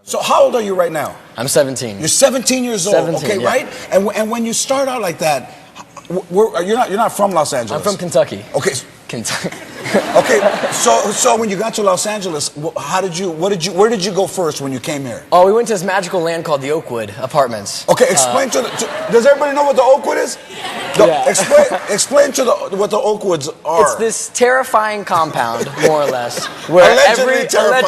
So how old are you right now? I'm 17. You're 17 years old. 17, okay, yeah. right? And when you start out like that, you're not from Los Angeles. I'm from Kentucky. Okay. Kentucky. Okay. So when you got to Los Angeles, where did you go first when you came here? Oh, we went to this magical land called the Oakwood Apartments. Okay, explain does everybody know what the Oakwood is? Yeah. Explain what the Oakwoods are. It's this terrifying compound, more or less, where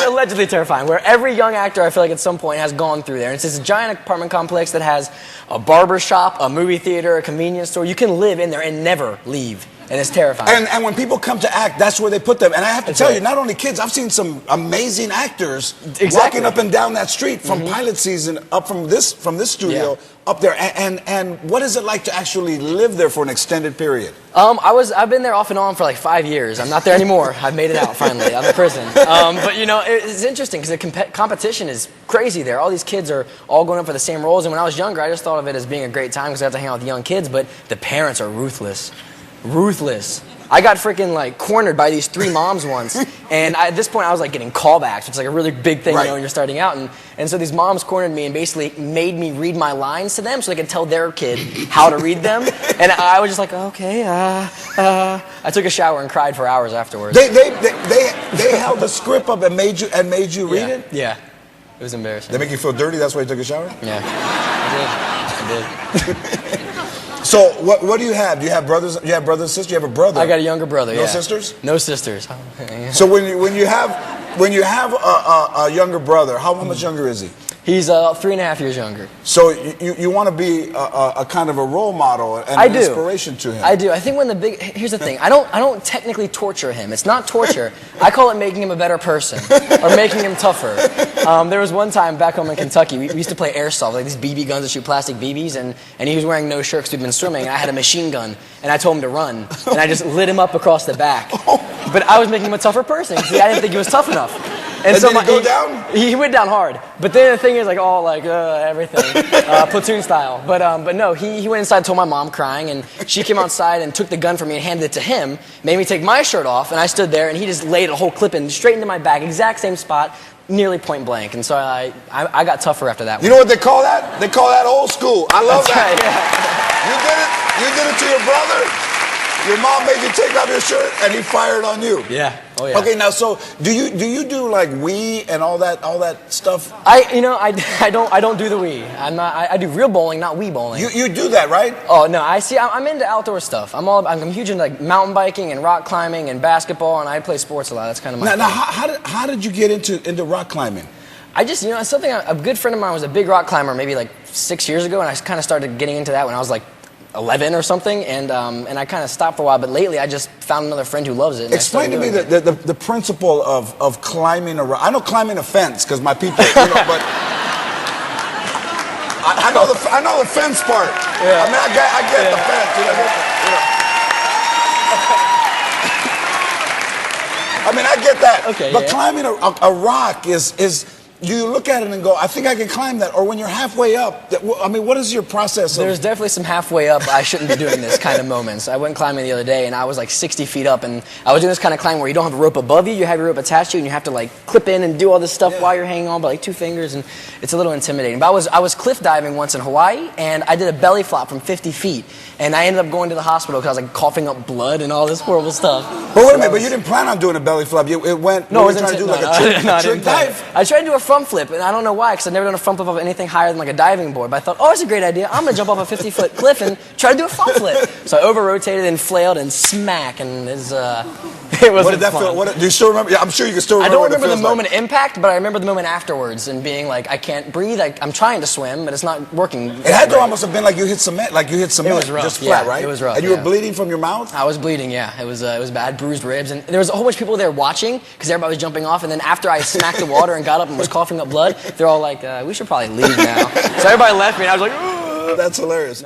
allegedly terrifying, where every young actor, I feel like at some point, has gone through there. And it's this giant apartment complex that has a barber shop, a movie theater, a convenience store. You can live in there and never leave. And it's terrifying. And when people come to act, that's where they put them. And I have to tell you, not only kids, I've seen some amazing actors walking up and down that street from pilot season up from this studio up there. And what is it like to actually live there for an extended period? I've been there off and on for like 5 years. I'm not there anymore. I've made it out finally. I'm in prison. But you know, it's interesting because the competition is crazy there. All these kids are all going up for the same roles. And when I was younger, I just thought of it as being a great time because I got to hang out with young kids. But the parents are ruthless. Ruthless. I got freaking like cornered by these 3 moms once, and at this point I was like getting callbacks, which is like a really big thing, you know, when you're starting out. And so these moms cornered me and basically made me read my lines to them so they could tell their kid how to read them. And I was just like, okay, I took a shower and cried for hours afterwards. They held the script up and made you read it? Yeah, it was embarrassing. They make you feel dirty. That's why you took a shower? Yeah, I did. So what do you have? Do you have brothers? You have brothers and sisters? You have a brother? I got a younger brother. No sisters? No sisters. So when you have a younger brother, how much younger is he? He's 3.5 years younger. So you want to be a kind of a role model and an inspiration to him. I do. I think here's the thing. I don't technically torture him. It's not torture. I call it making him a better person or making him tougher. There was one time back home in Kentucky, we used to play airsoft, like these BB guns that shoot plastic BBs, and he was wearing no shirt because we'd been swimming, and I had a machine gun, and I told him to run, and I just lit him up across the back. But I was making him a tougher person. See, I didn't think he was tough enough. And so did he go down? He went down hard. But then the thing is, like, all like everything, platoon style. But no, he went inside, told my mom, crying, and she came outside and took the gun from me and handed it to him, made me take my shirt off, and I stood there, and he just laid a whole clip in straight into my back, exact same spot, nearly point blank. And so I got tougher after that one. You know what they call that? They call that old school. I love that. Right, yeah. You did it to your brother. Your mom made you take off your shirt, and he fired on you. Yeah. Oh yeah. Okay, now so do you do like Wii and all that stuff? I don't do the Wii. I do real bowling, not Wii bowling. You do that, right? Oh no, I'm into outdoor stuff. I'm huge into like mountain biking and rock climbing and basketball, and I play sports a lot. That's kind of my thing. Now how did you get into rock climbing? I just, it's something, a good friend of mine was a big rock climber maybe like 6 years ago, and I kind of started getting into that when I was like 11 or something, and I kind of stopped for a while, but lately I just found another friend who loves it. And explain to me the principle of climbing a rock. I know climbing a fence because my people, but I know the fence part. Yeah. I mean, I get the fence. I mean, I get that. Okay, but climbing a rock is. You look at it and go, I think I can climb that. Or when you're halfway up, I mean, what is your process? There's definitely some halfway up, I shouldn't be doing this kind of moments. I went climbing the other day, and I was like 60 feet up, and I was doing this kind of climb where you don't have a rope above you, you have your rope attached to you, and you have to like clip in and do all this stuff while you're hanging on by like 2 fingers, and it's a little intimidating. But I was cliff diving once in Hawaii, and I did a belly flop from 50 feet, and I ended up going to the hospital because I was like coughing up blood and all this horrible stuff. But wait a minute, but you didn't plan on doing a belly flop. You were trying to do like a trick dive? I tried to do a front flip, and I don't know why, because I've never done a front flip of anything higher than like a diving board. But I thought, oh, that's a great idea. I'm going to jump off a 50-foot cliff and try to do a front flip. So I over-rotated and flailed and smack, and it wasn't What did that fun. feel? Do you still remember? Yeah, I'm sure you can still remember. I don't remember the moment impact, but I remember the moment afterwards and being like, I can't breathe. I'm trying to swim, but it's not working. It had to almost have been like you hit cement, It was rough, just flat, right? It was rough. And you were bleeding from your mouth? I was bleeding, yeah. It was bad, bruised ribs, and there was a whole bunch of people there watching because everybody was jumping off. And then after I smacked the water and got up and was coughing up blood, they're all like, "We should probably leave now." So everybody left me, and I was like, "Ugh." That's hilarious.